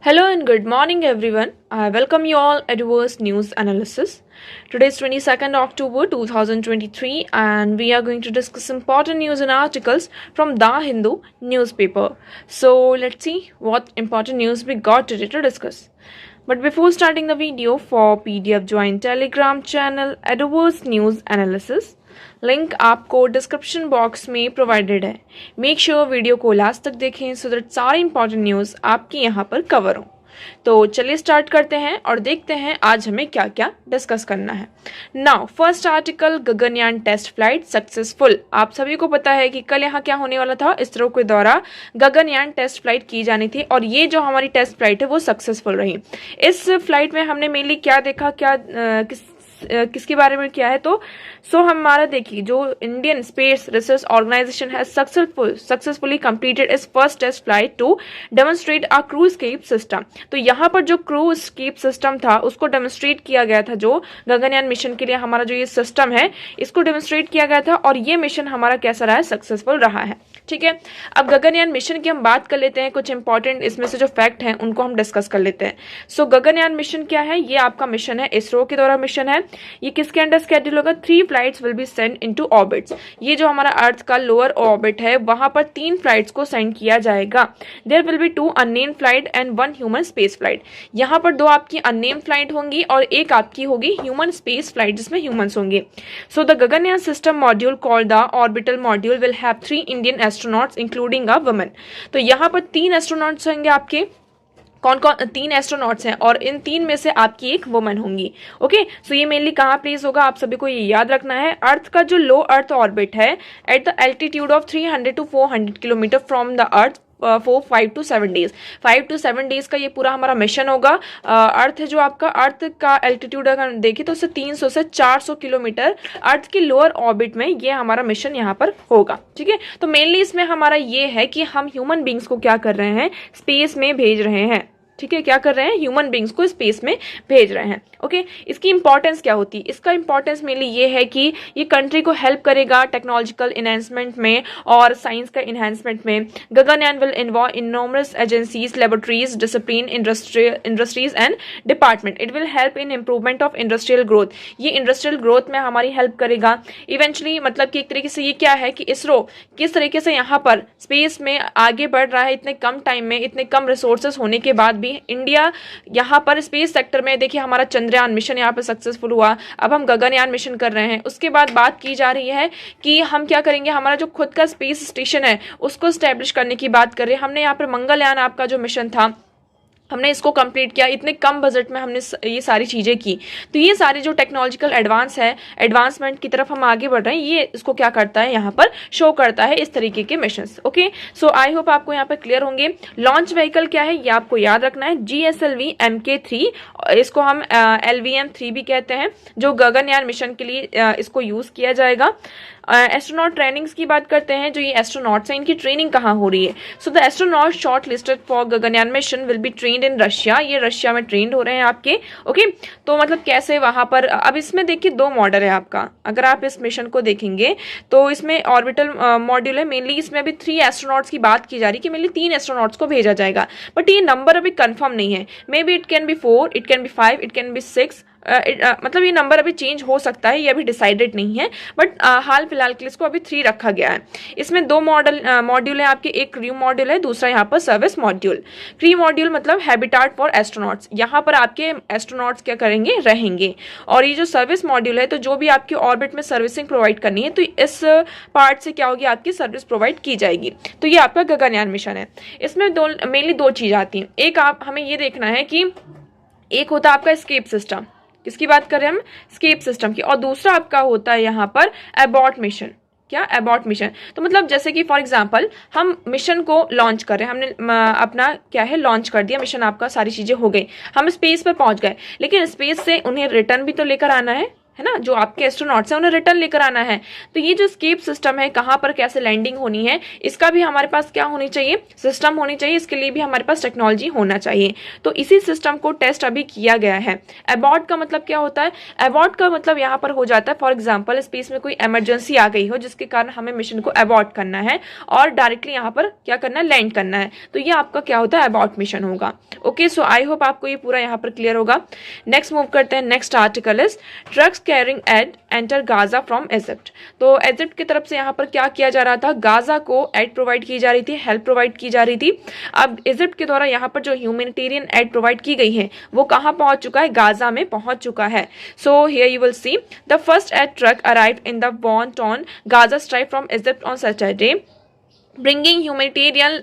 Hello and good morning everyone. I welcome you all at Adverse News Analysis. Today is 22nd October 2023 and we are going to discuss important news and articles from The Hindu newspaper. So let's see what important news we got today to discuss. But before starting the video, for PDF join Telegram channel Adverse News Analysis. Link आपको description box में provided है. Make sure video को last तक देखें so that सारी important news आपकी यहाँ पर कवर हो. तो चलिए स्टार्ट करते हैं और देखते हैं आज हमें क्या क्या डिस्कस करना है. Now first article, Gaganyaan test flight successful. आप सभी को पता है कि कल यहाँ क्या होने वाला था, इसरो के द्वारा गगनयान टेस्ट फ्लाइट की जानी थी और ये जो हमारी टेस्ट फ्लाइट है वो सक्सेसफुल रही. इस फ्लाइट में हमने मेनली क्या देखा, किसके बारे में किया है, तो हमारा देखिए जो इंडियन स्पेस रिसर्च ऑर्गेनाइजेशन है सक्सेसफुली कंप्लीटेड इस first test flight to demonstrate a crew escape system. तो यहाँ पर जो क्रू एस्केप सिस्टम था उसको डेमोन्स्ट्रेट किया गया था. जो गगनयान मिशन के लिए हमारा जो ये सिस्टम है इसको डेमोन्स्ट्रेट किया गया था और ये मिशन हमारा कैसा रहा है, सक्सेसफुल रहा है. ठीक है, अब गगनयान मिशन की हम बात कर लेते हैं. कुछ इंपॉर्टेंट इसमें से जो फैक्ट हैं उनको हम डिस्कस कर लेते हैं. सो गगनयान मिशन क्या है, ये आपका मिशन है, इसरो के द्वारा मिशन है. ये किसके अंडर स्केड्यूल होगा, 3 flights will be send into orbits. ये जो हमारा अर्थ का लोअर ऑर्बिट है वहां पर 3 फ्लाइट्स को सेंड किया जाएगा. There will be 2 unnamed flight and 1 human space flight. यहाँ पर 2 आपकी अननेम्ड फ्लाइट होंगी और एक आपकी होगी ह्यूमन स्पेस फ्लाइट जिसमें ह्यूमंस होंगे. So the Gaganyaan system module called the orbital module will have 3 Indian astronauts including a woman. तो यहाँ पर 3 एस्ट्रोनॉट्स होंगे आपके. कौन कौन 3 एस्ट्रोनॉट्स हैं और इन 3 में से आपकी एक वुमन होंगी. ओके, सो ये मेनली कहाँ प्लेस होगा, आप सभी को ये याद रखना है. अर्थ का जो लो अर्थ ऑर्बिट है at the altitude of 300 to 400 kilometre from the earth for 5 to 7 days. 5 to 7 days का ये पूरा हमारा मिशन होगा. अर्थ है जो आपका, अर्थ का एल्टीट्यूड अगर देखें तो उससे 300 से 400 किलोमीटर अर्थ के लोअर ऑर्बिट में ये हमारा मिशन यहाँ पर होगा. ठीक है, तो मेनली इसमें हमारा ये है कि हम ह्यूमन बींग्स को क्या कर रहे हैं, स्पेस में भेज रहे हैं. ठीक है, क्या कर रहे हैं, ह्यूमन बींग्स को स्पेस में भेज रहे हैं. ओके, इसकी इंपॉर्टेंस क्या होती है, इसका इंपॉर्टेंस मेनली ये है कि ये कंट्री को हेल्प करेगा टेक्नोलॉजिकल इन्हांसमेंट में और साइंस का इन्हांसमेंट में. Gaganyaan will involve enormous agencies, laboratories, discipline, industries and department. It will help in improvement of industrial growth. ये इंडस्ट्रियल ग्रोथ में हमारी हेल्प करेगा इवेंचुअली. मतलब कि एक तरीके से ये क्या है कि इसरो किस तरीके से यहाँ पर स्पेस में आगे बढ़ रहा है. इतने कम टाइम में, इतने कम रिसोर्सेज होने के बाद भी इंडिया यहाँ पर स्पेस सेक्टर में, देखिए हमारा चंद्रयान मिशन यहाँ पर सक्सेसफुल हुआ. अब हम गगनयान मिशन कर रहे हैं. उसके बाद बात की जा रही है कि हम क्या करेंगे, हमारा जो खुद का स्पेस स्टेशन है उसको स्टैब्लिश करने की बात कर रहे हैं. हमने यहाँ पर मंगलयान आपका जो मिशन था हमने इसको कंप्लीट किया. इतने कम बजट में हमने ये सारी चीज़ें की. तो ये सारे जो टेक्नोलॉजिकल एडवांसमेंट की तरफ हम आगे बढ़ रहे हैं, ये इसको क्या करता है, यहाँ पर शो करता है इस तरीके के missions. Okay, so I hope आपको यहाँ पर क्लियर होंगे. लॉन्च व्हीकल क्या है ये आपको याद रखना है, GSLV MK3. इसको हम LVM-3 भी कहते हैं, जो गगनयान मिशन के लिए इसको यूज़ किया जाएगा. एस्ट्रोनॉट ट्रेनिंग्स की बात करते हैं. जो ये एस्ट्रोनॉट्स हैं इनकी ट्रेनिंग कहाँ हो रही है, so the astronaut shortlisted for Gaganyaan mission will be trained in Russia. ये रशिया में ट्रेंड हो रहे हैं आपके. ओके, तो मतलब कैसे वहाँ पर, अब इसमें देखिए 2 मॉडल है आपका. अगर आप इस मिशन को देखेंगे तो इसमें ऑर्बिटल मॉड्यूल है. मेनली इसमें अभी 3 एस्ट्रोनॉट्स की बात की जा रही है कि मेनली 3 एस्ट्रोनॉट्स को भेजा जाएगा. बट ये नंबर अभी कंफर्म नहीं है. May be it can be 4, it can be 5, it can be 6. मतलब ये नंबर अभी चेंज हो सकता है, ये अभी डिसाइडेड नहीं है. बट हाल फिलहाल के लिए इसको अभी 3 रखा गया है. इसमें 2 मॉड्यूल है आपके, एक क्रू मॉड्यूल है, दूसरा यहाँ पर सर्विस मॉड्यूल. क्रू मॉड्यूल मतलब हैबिटाट फॉर एस्ट्रोनॉट्स. यहाँ पर आपके एस्ट्रोनॉट्स क्या करेंगे, रहेंगे. और ये जो सर्विस मॉड्यूल है, तो जो भी आपके ऑर्बिट में सर्विसिंग प्रोवाइड करनी है तो इस पार्ट से क्या होगी, आपकी सर्विस प्रोवाइड की जाएगी. तो ये आपका गगनयान मिशन है. इसमें मेनली 2 चीज़ आती हैं. एक आप हमें ये देखना है कि एक होता है आपका एस्केप सिस्टम, किसकी बात कर रहे हैं हम, स्केप सिस्टम की. और दूसरा आपका होता है यहाँ पर अबॉर्ट मिशन. क्या, अबॉर्ट मिशन. तो मतलब जैसे कि फॉर एग्जांपल हम मिशन को लॉन्च कर रहे हैं, हमने अपना क्या है लॉन्च कर दिया मिशन, आपका सारी चीज़ें हो गई, हम स्पेस पर पहुंच गए, लेकिन स्पेस से उन्हें रिटर्न भी तो लेकर आना है. है ना, जो आपके एस्ट्रोनॉट्स हैं उन्हें रिटर्न लेकर आना है। तो ये जो स्केप सिस्टम है, कहाँ पर कैसे लैंडिंग होनी है, इसका भी हमारे पास क्या होनी चाहिए, सिस्टम होनी चाहिए। इसके लिए भी हमारे पास टेक्नोलॉजी होना चाहिए। तो इसी सिस्टम को टेस्ट अभी किया गया है। अबॉर्ट का मतलब क्या होता है, अबॉर्ट का मतलब यहाँ पर हो जाता है फॉर एग्जाम्पल स्पेस में कोई इमरजेंसी आ गई हो जिसके कारण हमें मिशन को अबॉर्ट करना है और डायरेक्टली यहाँ पर क्या करना है, लैंड करना है, तो ये आपका क्या होता है, अबॉर्ट मिशन होगा। ओके, सो आई होप आपको ये पूरा यहाँ पर क्लियर होगा। नेक्स्ट मूव करते हैं। Next article is trucks carrying aid enter Gaza from Egypt. तो इजिप्ट की तरफ से यहाँ पर क्या किया जा रहा था, गाजा को एड प्रोवाइड की जा रही थी, हेल्प प्रोवाइड की जा रही थी। अब इजिप्ट के द्वारा यहाँ पर जो ह्यूमैनिटेरियन एड प्रोवाइड की गई है वो कहाँ पहुंच चुका है, गाजा में पहुंच चुका है। So here you will see the first aid truck arrived in the want on Gaza stripe from Egypt on Saturday, bringing humanitarian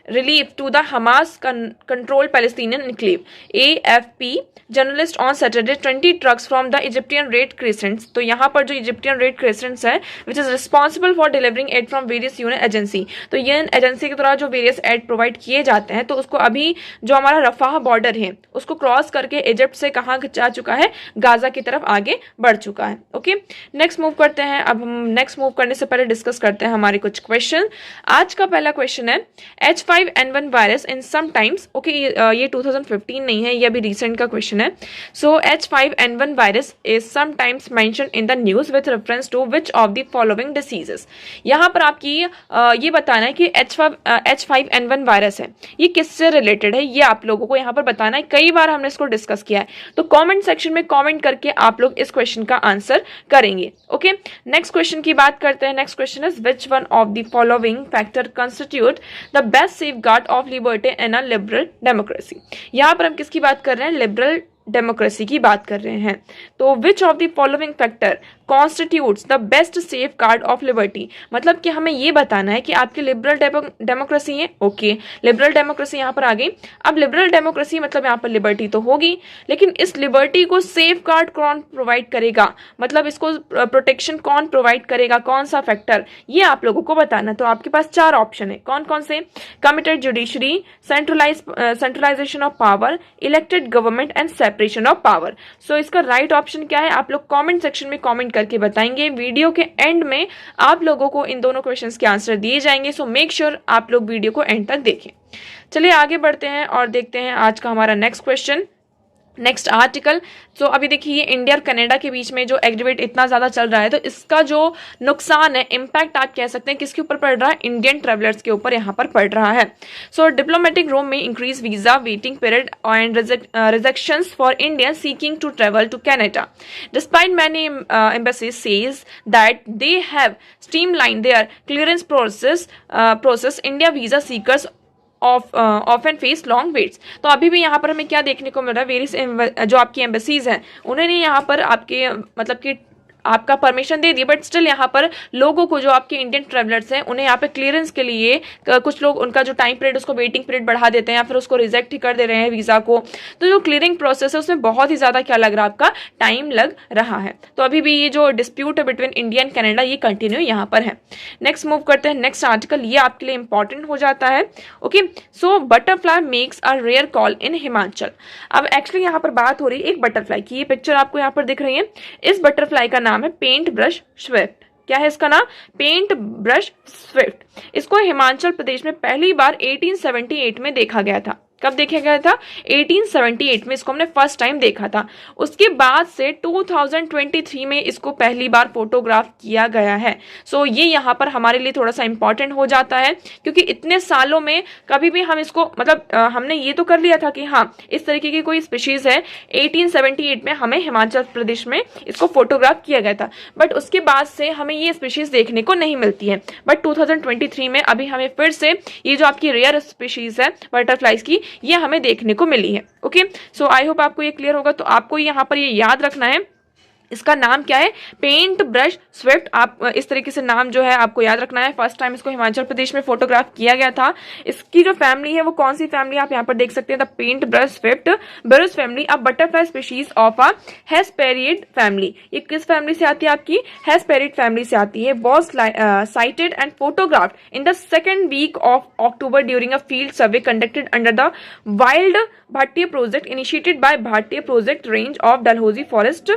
relief to the Hamas-controlled Palestinian enclave. AFP journalist on Saturday 20 trucks from the Egyptian Red Crescent. तो यहाँ पर जो Egyptian Red Crescent है, which is responsible for delivering aid from various UN agency. तो ये agency के द्वारा जो वेरियस एड प्रोवाइड किए जाते हैं, तो उसको अभी जो हमारा रफाह बॉर्डर है उसको क्रॉस करके इजिप्ट से कहाँ जा चुका है, गाजा की तरफ आगे बढ़ चुका है। ओके, नेक्स्ट मूव करते हैं। अब हम नेक्स्ट मूव करने से पहले डिस्कस करते हैं हमारे कुछ क्वेश्चन। आज का पहला क्वेश्चन है H5N1 virus in some times. Okay, ये 2015 नहीं है, ये अभी रिसेंट का क्वेश्चन है। So H5N1 virus is sometimes mentioned in the news with reference to which of the following diseases. यहाँ पर आपकी ये बताना है कि H5N1 वायरस है, ये किससे रिलेटेड है, ये आप लोगों को यहाँ पर बताना है। कई बार हमने इसको डिस्कस किया है, तो कॉमेंट सेक्शन में कॉमेंट करके आप लोग इस क्वेश्चन का आंसर करेंगे। ओके, नेक्स्ट क्वेश्चन की बात करते हैं। Next question is which one of the following factor constitute the best safeguard of liberty in a liberal democracy. यहाँ पर हम किसकी बात कर रहे हैं, लिबरल डेमोक्रेसी की बात कर रहे हैं। तो विच of the following factor constitutes the best safe guard of liberty, मतलब कि हमें ये बताना है कि आपकी लिबरल डेमोक्रेसी है। ओके, लिबरल डेमोक्रेसी यहाँ पर आ गई। अब लिबरल डेमोक्रेसी मतलब यहाँ पर लिबर्टी तो होगी, लेकिन इस लिबर्टी को सेफ गार्ड कौन प्रोवाइड करेगा, मतलब इसको प्रोटेक्शन कौन प्रोवाइड करेगा, कौन सा फैक्टर, ये आप लोगों को बताना। तो आपके पास चार ऑप्शन है, कौन कौन से, committed judiciary, centralisation of power, elected government and separation of power. So इसका राइट ऑप्शन क्या है, आप लोग कमेंट सेक्शन में कमेंट करके बताएंगे। वीडियो के एंड में आप लोगों को इन दोनों क्वेश्चंस के आंसर दिए जाएंगे। सो मेक श्योर आप लोग वीडियो को एंड तक देखें। चलिए आगे बढ़ते हैं और देखते हैं आज का हमारा नेक्स्ट क्वेश्चन, नेक्स्ट आर्टिकल। तो अभी देखिए इंडिया और कनाडा के बीच में जो एग्रीमेंट इतना ज़्यादा चल रहा है, तो इसका जो नुकसान है, इम्पैक्ट आप कह सकते हैं किसके ऊपर पड़ रहा है, इंडियन ट्रेवलर्स के ऊपर यहाँ पर पड़ रहा है। सो डिप्लोमेटिक रूम में increase visa waiting period and rejections for Indian seeking to travel to Canada despite many embassies says that they have streamline their clearance process India visa seekers often face long waits. तो अभी भी यहाँ पर हमें क्या देखने को मिल रहा है, वेरियस जो आपकी एम्बेसीज हैं उन्होंने यहाँ पर आपके मतलब कि आपका permission they the, but still यहाँ पर लोगों को, जो आपके इंडियन ट्रेवलर्स हैं, उन्हें यहाँ पे क्लियरेंस के लिए कुछ लोग उनका जो टाइम पीरियड उसको वेटिंग पीरियड बढ़ा देते हैं या फिर उसको रिजेक्ट ही कर दे रहे हैं वीज़ा को। तो जो क्लियरिंग प्रोसेस है उसमें बहुत ही ज़्यादा क्या लग रहा है, आपका टाइम लग रहा है। तो अभी भी ये जो डिस्प्यूट है बिटवीन इंडिया एंड कनाडा, ये कंटिन्यू यहाँ पर है। नेक्स्ट मूव करते हैं। नेक्स्ट आर्टिकल ये आपके लिए इंपॉर्टेंट हो जाता है। Okay, so butterfly makes a rare call in Himachal. अब एक्चुअली यहाँ पर बात हो रही है एक बटरफ्लाई की, ये पिक्चर आपको यहाँ पर दिख रही है। इस बटरफ्लाई का नाम है पेंट ब्रश स्विफ्ट। क्या है इसका नाम, पेंट ब्रश स्विफ्ट। इसको हिमाचल प्रदेश में पहली बार 1878 में देखा गया था। कब देखा गया था, 1878 में इसको हमने फर्स्ट टाइम देखा था। उसके बाद से 2023 में इसको पहली बार फोटोग्राफ किया गया है। सो ये यहाँ पर हमारे लिए थोड़ा सा इंपॉर्टेंट हो जाता है, क्योंकि इतने सालों में कभी भी हम इसको मतलब हमने ये तो कर लिया था कि हाँ इस तरीके की कोई स्पीशीज है। 1878 में हमें हिमाचल प्रदेश में इसको फोटोग्राफ किया गया था, बट उसके बाद से हमें ये स्पीशीज देखने को नहीं मिलती है। बट 2023 में अभी हमें फिर से ये जो आपकी रेयर स्पीशीज है बटरफ्लाइज की, ये हमें देखने को मिली है। ओके, सो आई होप आपको ये क्लियर होगा। तो आपको यहाँ पर ये याद रखना है, इसका नाम क्या है, पेंट ब्रश स्विफ्ट। आप इस तरीके से नाम जो है आपको याद रखना है। फर्स्ट टाइम इसको हिमाचल प्रदेश में फोटोग्राफ किया गया था। इसकी जो फैमिली है वो कौन सी फैमिली, आप यहाँ पर देख सकते हैं, the paint brush swift birds family, a butterfly species of a hesperid family. ये किस फैमिली से आती है, आपकी हेस्पेरिड फैमिली से आती है। Was sighted and photographed in the second week of October during a field survey conducted under the wild Bhatia project initiated by Bhatia project range of Dalhousie forest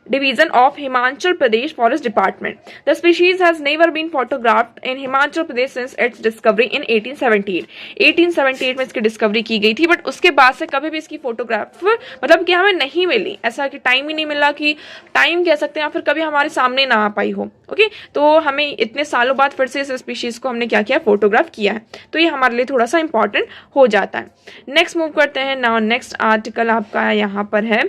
Division of Himachal Pradesh Forest Department. The species has never been photographed in Himachal Pradesh since its discovery in 1878. 1878 में इसकी discovery की गई थी, but उसके बाद से कभी भी इसकी फोटोग्राफ मतलब कि हमें नहीं मिली, ऐसा कि टाइम ही नहीं मिला, कि टाइम कह सकते हैं, या फिर कभी हमारे सामने ना आ पाई हो। ओके, तो हमें इतने सालों बाद फिर से इस स्पीशीज को हमने क्या किया, फोटोग्राफ किया है, तो ये हमारे लिए थोड़ा सा इंपॉर्टेंट हो जाता है। नेक्स्ट मूव करते हैं। नाउ नेक्स्ट आर्टिकल आपका यहाँ पर है,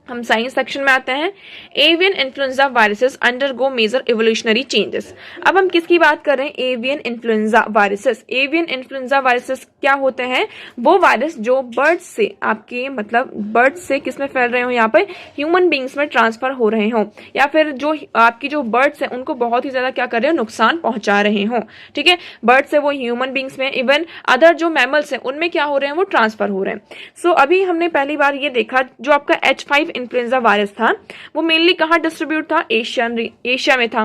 हम साइंस सेक्शन में आते हैं। Avian influenza viruses undergo major evolutionary changes. अब हम किसकी बात कर रहे हैं, avian influenza viruses. Avian influenza viruses क्या होते हैं, वो वायरस जो बर्ड्स से आपके मतलब बर्ड्स से किसमें फैल रहे हो, यहाँ पे ह्यूमन बींग्स में ट्रांसफर हो रहे हो, या फिर जो आपकी जो बर्ड्स हैं उनको बहुत ही ज्यादा क्या कर रहे हो, नुकसान पहुंचा रहे हो। ठीक है, बर्ड से वो ह्यूमन बींग्स में, इवन अदर जो मैमल्स हैं उनमें क्या हो रहे हैं, वो ट्रांसफर हो रहे हैं। सो अभी हमने पहली बार ये देखा, जो आपका H5 इन्फ्लुएंजा वायरस था वो मेनली कहाँ डिस्ट्रीब्यूट था, एशिया में था।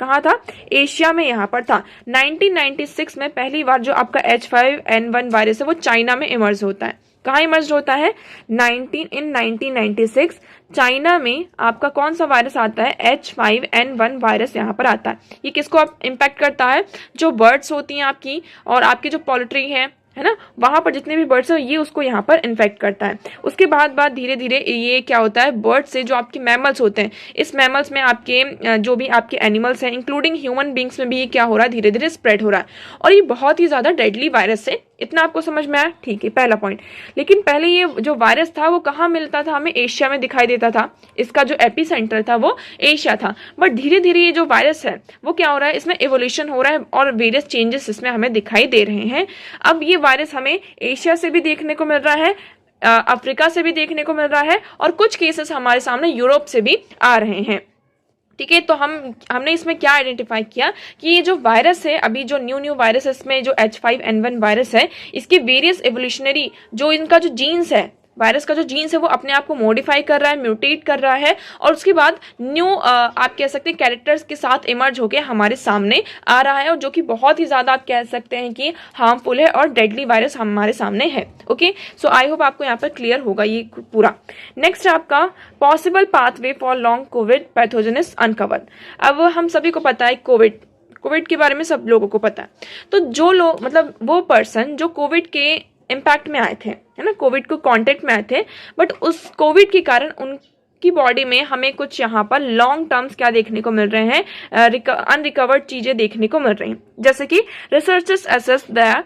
कहाँ था, एशिया में यहाँ पर था। 1996 में पहली बार जो आपका H5N1 वायरस है वो चाइना में इमर्ज होता है। कहाँ इमर्ज होता है, 1996 चाइना में आपका कौन सा वायरस आता है, H5N1 वायरस यहाँ पर आता है। ये किसको आप इम्पैक्ट करता है, जो बर्ड्स होती हैं आपकी, और आपकी जो पोल्ट्री है ना, वहां पर जितने भी बर्ड्स हैं ये उसको यहाँ पर इन्फेक्ट करता है। उसके बाद धीरे धीरे ये क्या होता है, बर्ड से जो आपके मैमल्स होते हैं, इस मैमल्स में आपके जो भी आपके एनिमल्स हैं इंक्लूडिंग ह्यूमन बींग्स में भी ये क्या हो रहा है, धीरे धीरे स्प्रेड हो रहा है, और ये बहुत ही ज्यादा डेडली वायरस है। इतना आपको समझ में आया, ठीक है, पहला पॉइंट। लेकिन पहले ये जो वायरस था वो कहाँ मिलता था, हमें एशिया में दिखाई देता था, इसका जो एपी सेंटर था वो एशिया था। बट धीरे धीरे ये जो वायरस है वो क्या हो रहा है, इसमें एवोल्यूशन हो रहा है और वेरियस चेंजेस इसमें हमें दिखाई दे रहे हैं। अब ये वायरस हमें एशिया से भी देखने को मिल रहा है, अफ्रीका से भी देखने को मिल रहा है, और कुछ केसेस हमारे सामने यूरोप से भी आ रहे हैं। ठीक है, तो हमने इसमें क्या आइडेंटिफाई किया कि ये जो वायरस है, अभी जो न्यू वायरस है, इसमें जो H5N1 वायरस है, इसके वेरियस एवोल्यूशनरी जो इनका जो जीन्स है, वायरस का जो जीन्स है वो अपने आप को मॉडिफाई कर रहा है, म्यूटेट कर रहा है, और उसके बाद न्यू आप कह सकते हैं कैरेक्टर्स के साथ इमर्ज होकर हमारे सामने आ रहा है, और जो कि बहुत ही ज्यादा आप कह सकते हैं कि हार्मफुल है और डेडली वायरस हमारे सामने है। ओके, सो आई होप आपको यहाँ पर क्लियर होगा ये पूरा। नेक्स्ट आपका possible pathway for long Covid pathogenesis uncovered. अब हम सभी को पता है कोविड के बारे में सब लोगों को पता है, तो जो लोग मतलब वो पर्सन जो कोविड के इम्पैक्ट में आए थे, है ना, कोविड को कांटेक्ट में आए थे, बट उस कोविड के कारण उनकी बॉडी में हमें कुछ यहाँ पर लॉन्ग टर्म्स क्या देखने को मिल रहे हैं, अनरिकवर्ड चीजें देखने को मिल रही हैं। जैसे कि researchers assess the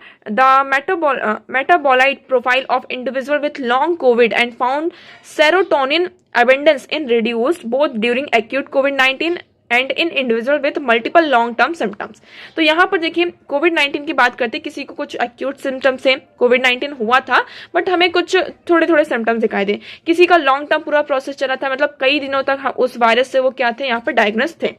metabolite profile of individual with long Covid and found serotonin abundance in reduced both during acute कोविड-19 and in individual with multiple long term symptoms. तो यहाँ पर देखिए कोविड-19 की बात करते, किसी को कुछ एक्यूट सिम्टम्स से कोविड-19 हुआ था, बट हमें कुछ थोड़े थोड़े सिम्टम्स दिखाई दे। किसी का लॉन्ग टर्म पूरा प्रोसेस चला था, मतलब कई दिनों तक उस वायरस से वो क्या थे, यहाँ पर डायग्नोस थे।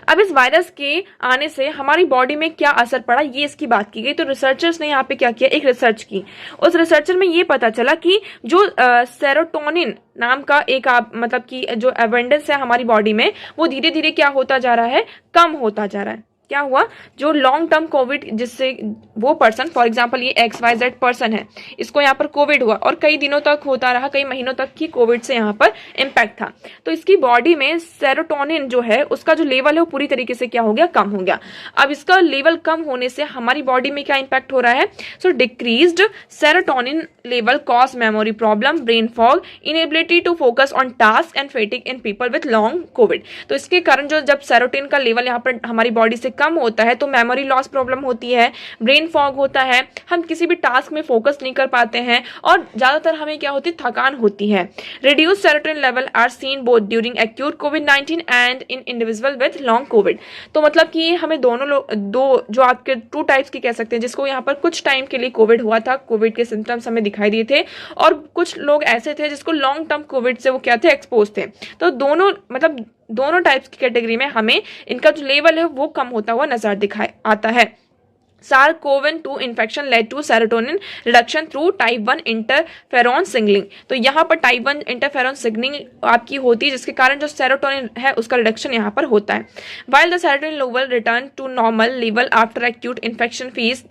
अब इस वायरस के आने से हमारी बॉडी में क्या असर पड़ा, ये इसकी बात की गई। तो रिसर्चर्स ने यहाँ पे क्या किया, एक रिसर्च की। उस रिसर्चर में ये पता चला कि जो सेरोटोनिन नाम का एक मतलब कि जो एबंडेंस है हमारी बॉडी में, वो धीरे धीरे क्या होता जा रहा है, कम होता जा रहा है। क्या हुआ, जो लॉन्ग टर्म कोविड जिससे वो पर्सन, फॉर एग्जांपल ये XYZ पर्सन है, इसको यहाँ पर कोविड हुआ और कई दिनों तक होता रहा, कई महीनों तक की कोविड से यहाँ पर इम्पैक्ट था, तो इसकी बॉडी में सेरोटोनिन जो है उसका जो लेवल है वो पूरी तरीके से क्या हो गया, कम हो गया। अब इसका लेवल कम होने से हमारी बॉडी में क्या इम्पैक्ट हो रहा है, so decreased serotonin level cause memory problem, brain fog, inability to focus on task and fatigue in people with long COVID. तो इसके कारण जो जब सेरोटोनिन का लेवल यहाँ पर हमारी बॉडी से कम होता है तो मेमोरी लॉस प्रॉब्लम होती है, ब्रेन फॉग होता है, हम किसी भी टास्क में फोकस नहीं कर पाते हैं और ज्यादातर हमें क्या होती है, थकान होती है। Reduce serotonin level are seen both during acute कोविड-19 and in individual with long COVID. तो मतलब कि हमें दो जो आपके टू टाइप्स की कह सकते हैं, जिसको यहाँ पर कुछ टाइम के लिए कोविड हुआ था, कोविड के सिम्टम्स हमें दिखाई दिए थे, और कुछ लोग ऐसे थे जिसको लॉन्ग टर्म कोविड से वो क्या थे, एक्सपोज थे। तो दोनों टाइप्स की कैटेगरी में हमें इनका जो लेवल है वो कम होता हुआ नजर दिखाई आता है। SARS-CoV-2 infection led to serotonin reduction through type 1 interferon signalling. तो यहाँ पर टाइप 1 इंटरफेरॉन सिग्नलिंग आपकी होती है, जिसके कारण जो सेरोटोनिन है उसका रिडक्शन यहाँ पर होता है। While the serotonin level return to normal level after acute infection phase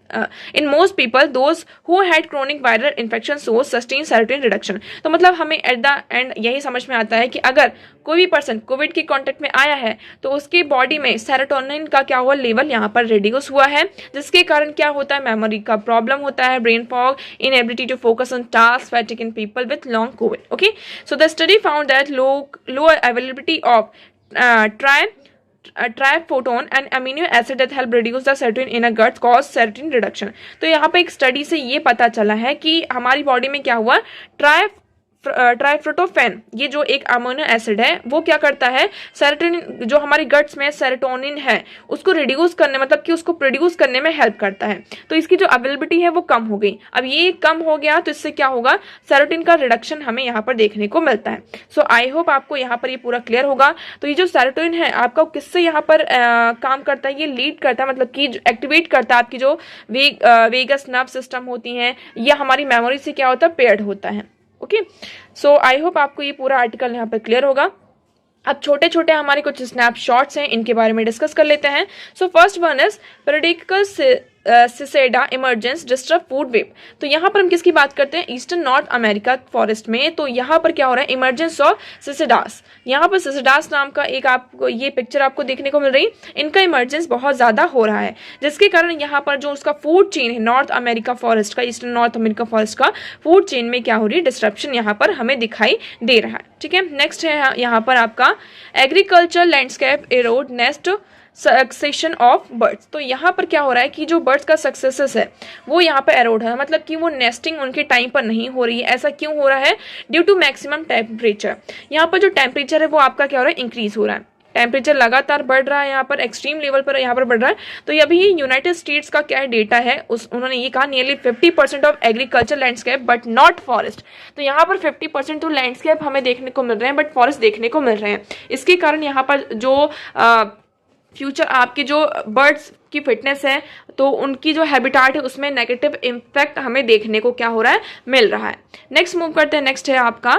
in most people those who had chronic viral infection so sustain serotonin reduction. तो मतलब हमें एट द एंड यही समझ में आता है कि अगर कोई भी पर्सन कोविड के कांटेक्ट में आया है तो उसके बॉडी में सेरोटोनिन का क्या हुआ, लेवल यहाँ पर रिड्यूस हुआ है, जिसके कारण क्या होता है, मेमोरी का प्रॉब्लम होता है, brain fog, inability to focus on task, fatigue in people with long COVID. Okay, so the study found that low availability of tryptophan and amino acid that help reduce the serotonin in a gut cause serotonin reduction. तो यहाँ पे एक study से ये पता चला है कि हमारी बॉडी में क्या हुआ, ट्राइफ्रोटोफेन, ये जो एक अमीनो एसिड है वो क्या करता है, सेरोटोनिन जो हमारी गट्स में सेरोटोनिन है उसको रिड्यूस करने, मतलब कि उसको प्रोड्यूस करने में हेल्प करता है. तो इसकी जो अवेलेबिलिटी है वो कम हो गई. अब ये कम हो गया तो इससे क्या होगा, सेरोटोनिन का रिडक्शन हमें यहाँ पर देखने को मिलता है. सो आई होप आपको यहाँ पर ये पूरा क्लियर होगा. तो ये जो सेरोटोनिन है आपका किससे यहाँ पर काम करता है, ये लीड करता है, मतलब कि एक्टिवेट करता है आपकी जो वेगस नर्व सिस्टम होती हैं, या हमारी मेमोरी से क्या होता है, पेयर्ड होता है. ओके, सो आई होप आपको ये पूरा आर्टिकल यहाँ पर क्लियर होगा. अब छोटे छोटे हमारे कुछ स्नैपशॉट्स हैं, इनके बारे में डिस्कस कर लेते हैं. So first one is periodical cicada emergence disturb food web. तो यहाँ पर हम किसकी बात करते हैं, ईस्टर्न नॉर्थ अमेरिका फॉरेस्ट में. तो यहाँ पर क्या हो रहा है, इमर्जेंस ऑफ सिसेडास. यहाँ पर सिसेडास नाम का एक आपको ये पिक्चर आपको देखने को मिल रही, इनका इमर्जेंस बहुत ज्यादा हो रहा है, जिसके कारण यहाँ पर जो उसका फूड चेन है नॉर्थ अमेरिका फॉरेस्ट का, ईस्टर्न नॉर्थ अमेरिका फॉरेस्ट का फूड चेन में क्या हो रही है, डिस्ट्रप्शन यहाँ पर हमें दिखाई दे रहा है. ठीक है, नेक्स्ट है यहाँ पर आपका agriculture landscape arrowed nest succession of birds. तो यहाँ पर क्या हो रहा है कि जो बर्ड्स का सक्सेसेस है वो यहाँ पर एरोड है, मतलब कि वो नेस्टिंग उनके टाइम पर नहीं हो रही है. ऐसा क्यों हो रहा है, ड्यू टू मैक्सिमम टेम्परेचर. यहाँ पर जो टेम्परेचर है वो आपका क्या हो रहा है, इंक्रीज हो रहा है. टेम्परेचर लगातार बढ़ रहा है, यहाँ पर एक्सट्रीम लेवल पर यहाँ पर बढ़ रहा है. तो ये अभी यूनाइटेड स्टेट्स का क्या डेटा है, उन्होंने ये कहा nearly 50% of agriculture landscape but not forest. तो यहाँ पर 50% तो लैंडस्केप हमें देखने को मिल रहे हैं बट फॉरेस्ट देखने को मिल रहे हैं. इसके कारण यहाँ पर जो फ्यूचर आपके जो बर्ड्स की फिटनेस है तो उनकी जो हैबिटाट है उसमें नेगेटिव इम्पैक्ट हमें देखने को क्या हो रहा है, मिल रहा है. नेक्स्ट मूव करते हैं. नेक्स्ट है आपका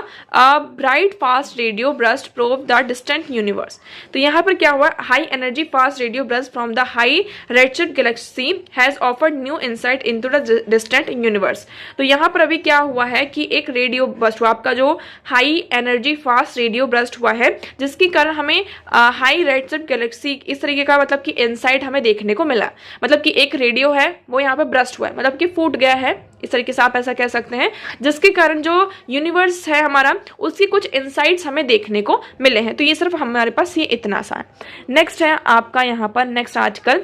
bright fast radio burst probe the distant universe. तो यहाँ पर क्या हुआ, high energy fast radio burst from the high redshift Galaxy has offered new insight into the distant universe. तो यहाँ पर अभी क्या हुआ है कि एक रेडियो बस्ट हुआ, आपका जो high energy fast radio burst हुआ है, जिसके कारण हमें हाई रेडशिफ्ट गैलेक्सी इस तरीके का मतलब कि इंसाइट हमें देखने को मिला. मतलब कि एक रेडियो है वो यहाँ पे ब्रस्ट हुआ है, मतलब कि फूट गया है, इस तरीके से आप ऐसा कह सकते हैं, जिसके कारण जो यूनिवर्स है हमारा उसकी कुछ इनसाइट्स हमें देखने को मिले हैं. तो ये सिर्फ हमारे पास ये इतना सा है. नेक्स्ट है आपका यहाँ पर नेक्स्ट आर्टिकल,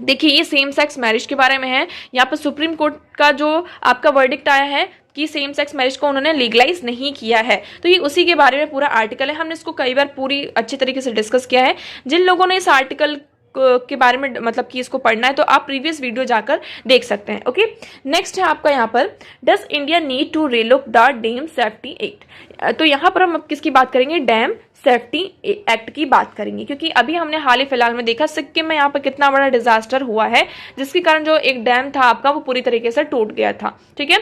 देखिए ये सेम सेक्स मैरिज के बारे में है. यहाँ पर सुप्रीम कोर्ट का जो आपका वर्डिक्ट आया है कि सेम सेक्स मैरिज को उन्होंने लीगलाइज नहीं किया है. तो ये उसी के बारे में पूरा आर्टिकल है. हमने इसको कई बार पूरी अच्छी तरीके से डिस्कस किया है. जिन लोगों ने इस आर्टिकल के बारे में मतलब कि इसको पढ़ना है तो आप प्रीवियस वीडियो जाकर देख सकते हैं. ओके, नेक्स्ट है आपका यहाँ पर does India need to relook the dam safety act. तो यहाँ पर हम किसकी बात करेंगे, डैम सेफ्टी एक्ट की बात करेंगे, क्योंकि अभी हमने हाल ही फिलहाल में देखा सिक्किम में यहाँ पर कितना बड़ा डिजास्टर हुआ है, जिसके कारण जो एक डैम था आपका वो पूरी तरीके से टूट गया था. ठीक है,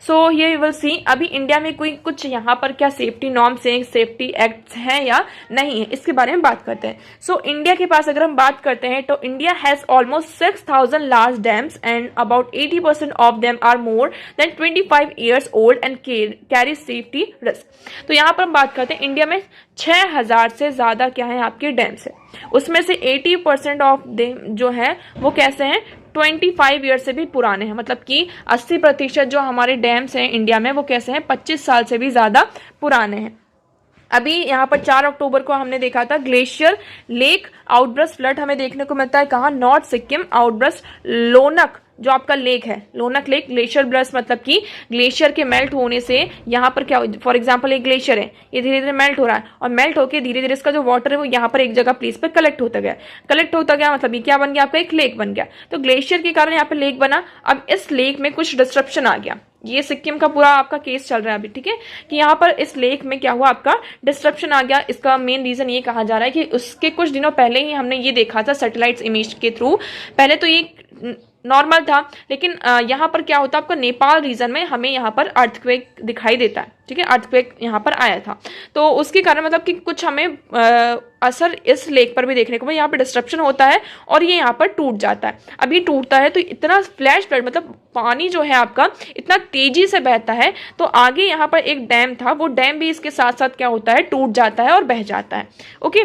सो ये विल सी अभी इंडिया में कोई कुछ यहाँ पर क्या सेफ्टी नॉर्म्स हैं, सेफ्टी एक्ट्स हैं या नहीं है, इसके बारे में बात करते हैं. सो इंडिया के पास अगर हम बात करते हैं तो India has almost 6,000 large dams and about 80% of them are more than 25 years old and carry safety risk. तो यहाँ पर हम बात करते हैं इंडिया में 6,000 से ज्यादा क्या है आपके डैम्स है, उसमें से 80% ऑफ देम जो है वो कैसे हैं, 25 ईयर से भी पुराने हैं. मतलब कि 80% जो हमारे डैम्स हैं इंडिया में वो कैसे हैं, 25 साल से भी ज्यादा पुराने हैं. अभी यहाँ पर 4 अक्टूबर को हमने देखा था ग्लेशियर लेक आउटब्रस्ट फ्लड हमें देखने को मिलता है कहाँ, नॉर्थ सिक्किम आउटब्रस्ट लोनक जो आपका लेक है, लोनक लेक ग्लेशियर ब्रस्ट, मतलब कि ग्लेशियर के मेल्ट होने से यहाँ पर क्या, फॉर एग्जांपल एक ग्लेशियर है, ये धीरे धीरे मेल्ट हो रहा है और मेल्ट होकर धीरे धीरे इसका जो वाटर है वो यहाँ पर एक जगह प्लेस पर कलेक्ट होता गया, मतलब ये क्या बन गया आपका, एक लेक बन गया. तो ग्लेशियर के कारण यहाँ पे लेक बना. अब इस लेक में कुछ डिस्ट्रप्शन आ गया, ये सिक्किम का पूरा आपका केस चल रहा है अभी. ठीक है, कि यहाँ पर इस लेक में क्या हुआ आपका, डिस्ट्रप्शन आ गया. इसका मेन रीजन ये कहा जा रहा है कि उसके कुछ दिनों पहले ही हमने ये देखा था सैटेलाइट इमेज के थ्रू. पहले तो ये नॉर्मल था, लेकिन यहाँ पर क्या होता है आपका नेपाल रीजन में हमें यहाँ पर अर्थक्वेक दिखाई देता है, ठीक है, अर्थक्वेक यहाँ पर आया था, तो उसके कारण मतलब कि कुछ हमें असर इस लेक पर भी देखने को, यहाँ पर डिस्ट्रप्शन होता है और ये यहाँ पर टूट जाता है। अब ये टूटता है तो इतना फ्लैश फ्लड मतलब पानी जो है आपका इतना तेजी से बहता है, तो आगे यहाँ पर एक डैम था, वो डैम भी इसके साथ साथ क्या होता है, टूट जाता है और बह जाता है। ओके,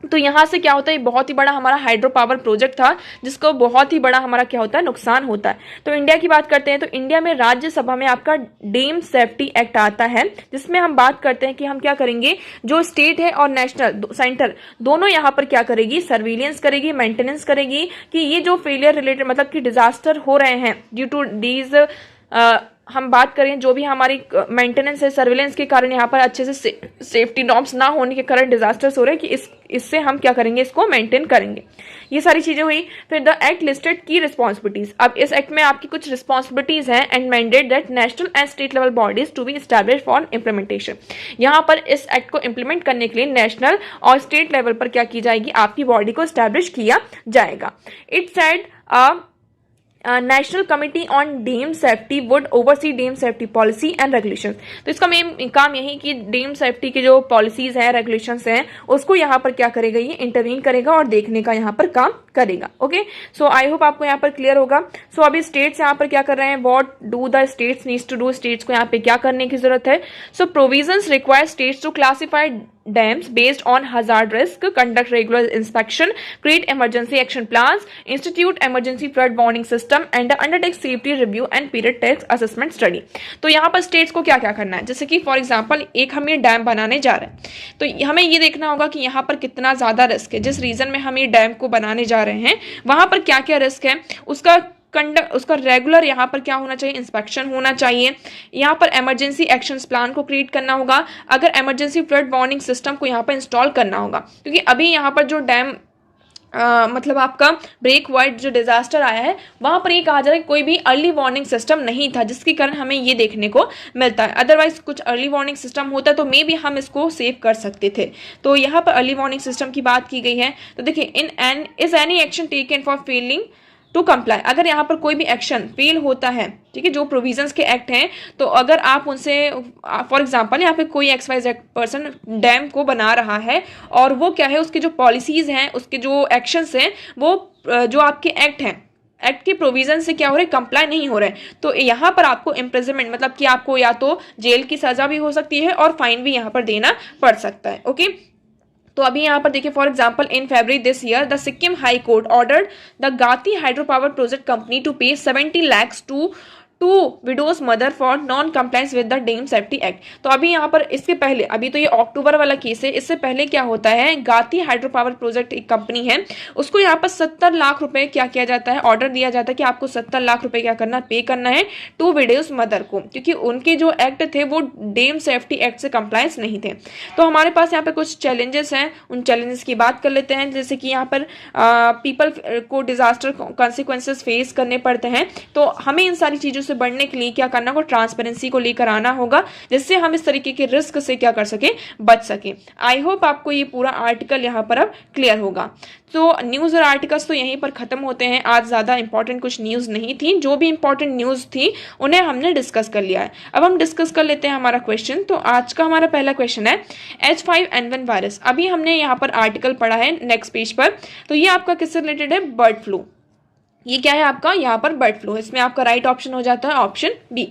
तो यहाँ से क्या होता है, बहुत ही बड़ा हमारा हाइड्रो पावर प्रोजेक्ट था जिसको बहुत ही बड़ा हमारा क्या होता है, नुकसान होता है। तो इंडिया की बात करते हैं तो इंडिया में राज्यसभा में आपका डैम सेफ्टी एक्ट आता है, जिसमें हम बात करते हैं कि हम क्या करेंगे, जो स्टेट है और नेशनल सेंटर दोनों यहाँ पर क्या करेगी, सर्विलियंस करेगी, मेंटेनेंस करेगी कि ये जो फेलियर रिलेटेड मतलब कि डिजास्टर हो रहे हैं ड्यू टू डीज, हम बात करें जो भी हमारी मेंटेनेंस है, सर्विलेंस के कारण यहाँ पर अच्छे से सेफ्टी नॉर्म्स ना होने के कारण डिजास्टर्स हो रहे हैं कि इससे हम क्या करेंगे, इसको मेंटेन करेंगे। ये सारी चीजें हुई। फिर द एक्ट लिस्टेड की रिस्पॉन्सिबिलिटीज, अब इस एक्ट में आपकी कुछ रिस्पॉन्सिबिलिटीज हैं and mandate that national and state level bodies to be established for implementation. यहाँ पर इस एक्ट को इम्प्लीमेंट करने के लिए नेशनल और स्टेट लेवल पर क्या की जाएगी, आपकी बॉडी को एस्टैब्लिश किया जाएगा। It said national committee on dam safety would oversee dam safety policy and regulations. तो इसका मेन काम यही कि डैम सेफ्टी के जो पॉलिसीज हैं, रेगुलेशंस हैं, उसको यहाँ पर क्या करेगा, ये इंटरवीन करेगा और देखने का यहाँ पर काम करेगा। ओके, सो आई होप आपको यहाँ पर क्लियर होगा। सो अभी स्टेट्स यहाँ पर क्या कर रहे हैं, what do the states needs to do, states को यहाँ पे क्या करने की जरूरत है। So provisions require states to classify dams based on hazard risk, conduct regular inspection, create emergency action plans, institute emergency flood warning system and undertake safety review and period test assessment study। तो यहाँ पर states को क्या क्या करना है, जैसे कि फॉर एग्जांपल एक हम ये डैम बनाने जा रहे हैं तो हमें ये देखना होगा कि यहाँ पर कितना ज्यादा रिस्क है, जिस रीजन में हम ये डैम को बनाने जा रहे हैं वहां पर क्या क्या रिस्क है, उसका रेगुलर यहाँ पर क्या होना चाहिए, इंस्पेक्शन होना चाहिए। यहाँ पर इमरजेंसी एक्शंस प्लान को क्रिएट करना होगा, अगर इमरजेंसी फ्लड वार्निंग सिस्टम को यहाँ पर इंस्टॉल करना होगा, क्योंकि अभी यहाँ पर जो डैम मतलब आपका ब्रेक वाइड जो डिजास्टर आया है वहां पर ये कहा जा रहा है कोई भी अर्ली वार्निंग सिस्टम नहीं था, जिसके कारण हमें ये देखने को मिलता है। अदरवाइज कुछ अर्ली वार्निंग सिस्टम होता तो मे भी हम इसको सेव कर सकते थे। तो यहाँ पर अर्ली वार्निंग सिस्टम की बात की गई है। तो देखिए, is any action taken for failing to comply, अगर यहाँ पर कोई भी एक्शन फेल होता है, ठीक है, जो प्रोविजंस के एक्ट हैं, तो अगर आप उनसे फॉर एग्जांपल यहाँ पे कोई XYZ पर्सन डैम को बना रहा है और वो क्या है, उसके जो पॉलिसीज हैं, उसके जो एक्शंस हैं, वो जो आपके एक्ट हैं, एक्ट के प्रोविजन से क्या हो रहे, कंप्लाई नहीं हो रहे, तो यहाँ पर आपको इम्प्रिजनमेंट मतलब कि आपको या तो जेल की सजा भी हो सकती है और फाइन भी यहाँ पर देना पड़ सकता है। ओके, तो अभी यहाँ पर देखिए, for example in February this year the Sikkim high court ordered the Gati hydro power project company to pay 70 lakhs to widows mother for non compliance with the dam safety act. तो अभी यहाँ पर इसके पहले, अभी तो ये अक्टूबर वाला केस है, इससे पहले क्या होता है, गाती हाइड्रो पावर प्रोजेक्ट एक कंपनी है, उसको यहाँ पर 70 लाख रुपए क्या किया जाता है, ऑर्डर दिया जाता है कि आपको 70 लाख रुपए क्या करना, पे करना है टू विडोज मदर को, क्योंकि उनके जो एक्ट थे वो डैम सेफ्टी एक्ट से कंप्लायंस नहीं थे। तो हमारे पास यहाँ पर कुछ चैलेंजेस हैं, उन चैलेंजेस की बात कर लेते हैं। जैसे कि यहाँ पर पीपल को डिजास्टर कॉन्सिक्वेंसेस फेस करने पड़ते हैं, तो हमें इन सारी चीजों से बढ़ने के लिए क्या करना होगा, ट्रांसपेरेंसी को लेकर आना होगा, जिससे हम इस तरीके के रिस्क से क्या कर सके, बच सके। आई होप आपको ये पूरा आर्टिकल यहाँ पर अब क्लियर होगा। तो न्यूज और आर्टिकल्स तो यहीं पर खत्म होते हैं। आज ज्यादा इंपॉर्टेंट कुछ न्यूज नहीं थी, जो भी इंपॉर्टेंट न्यूज थी उन्हें हमने डिस्कस कर लिया है। अब हम डिस्कस कर लेते हैं हमारा क्वेश्चन। तो आज का हमारा पहला क्वेश्चन है H5N1 वायरस। अभी हमने यहाँ पर आर्टिकल पढ़ा है नेक्स्ट पेज पर, तो ये आपका किससे रिलेटेड है, बर्ड फ्लू। ये क्या है आपका, यहाँ पर बर्ड फ्लू, इसमें आपका राइट ऑप्शन हो जाता है ऑप्शन बी।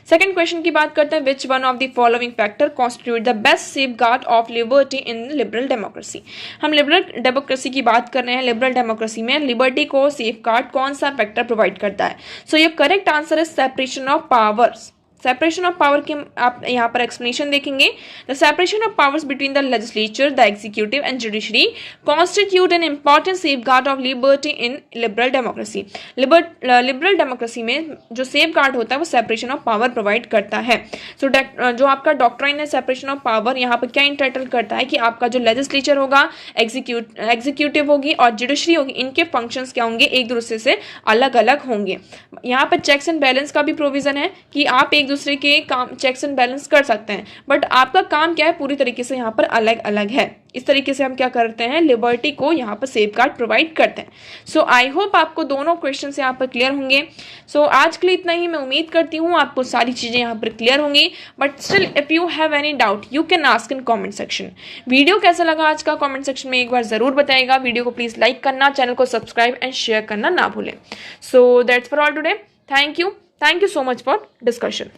सेकंड क्वेश्चन की बात करते हैं, which one of the following factor constitute the best safeguard of liberty in liberal democracy. हम लिबरल डेमोक्रेसी की बात कर रहे हैं। लिबरल डेमोक्रेसी में लिबर्टी को सेफगार्ड कौन सा फैक्टर प्रोवाइड करता है। सो ये करेक्ट आंसर है separation of powers. Separation of power के आप यहाँ पर एक्सप्लेनेशन देखेंगे। The separation of powers between the legislature, the executive and judiciary constitute an important safeguard of liberty in liberal democracy. Liberal democracy में जो safeguard होता है वो सेपरेशन ऑफ पावर प्रोवाइड करता है। सो जो आपका डॉक्ट्राइन है सेपरेशन ऑफ पावर, यहाँ पर क्या इंटाइटल करता है कि आपका जो लेजिस्लेचर होगा, एग्जीक्यूटिव होगी और जुडिशरी होगी, इनके फंक्शंस क्या होंगे, एक दूसरे से अलग अलग होंगे। यहाँ पर चेक्स एंड बैलेंस का भी प्रोविजन है कि आप एक दूसरे के काम चेक्स एंड बैलेंस कर सकते हैं, बट आपका काम क्या है, पूरी तरीके से यहाँ पर अलग अलग है। इस तरीके से हम क्या करते हैं, लिबर्टी को यहाँ पर सेफ गार्ड प्रोवाइड करते हैं। सो आई होप आपको दोनों क्वेश्चन यहाँ पर क्लियर होंगे। सो आज के लिए इतना ही। मैं उम्मीद करती हूँ आपको सारी चीज़ें यहाँ पर क्लियर होंगी, but still if you have any doubt you can ask in comment section. Video कैसा लगा आज का कॉमेंट सेक्शन में एक बार ज़रूर बताइएगा। वीडियो को प्लीज़ लाइक करना, चैनल को सब्सक्राइब एंड शेयर करना ना भूलें। So that's for all today. Thank you so much for discussion.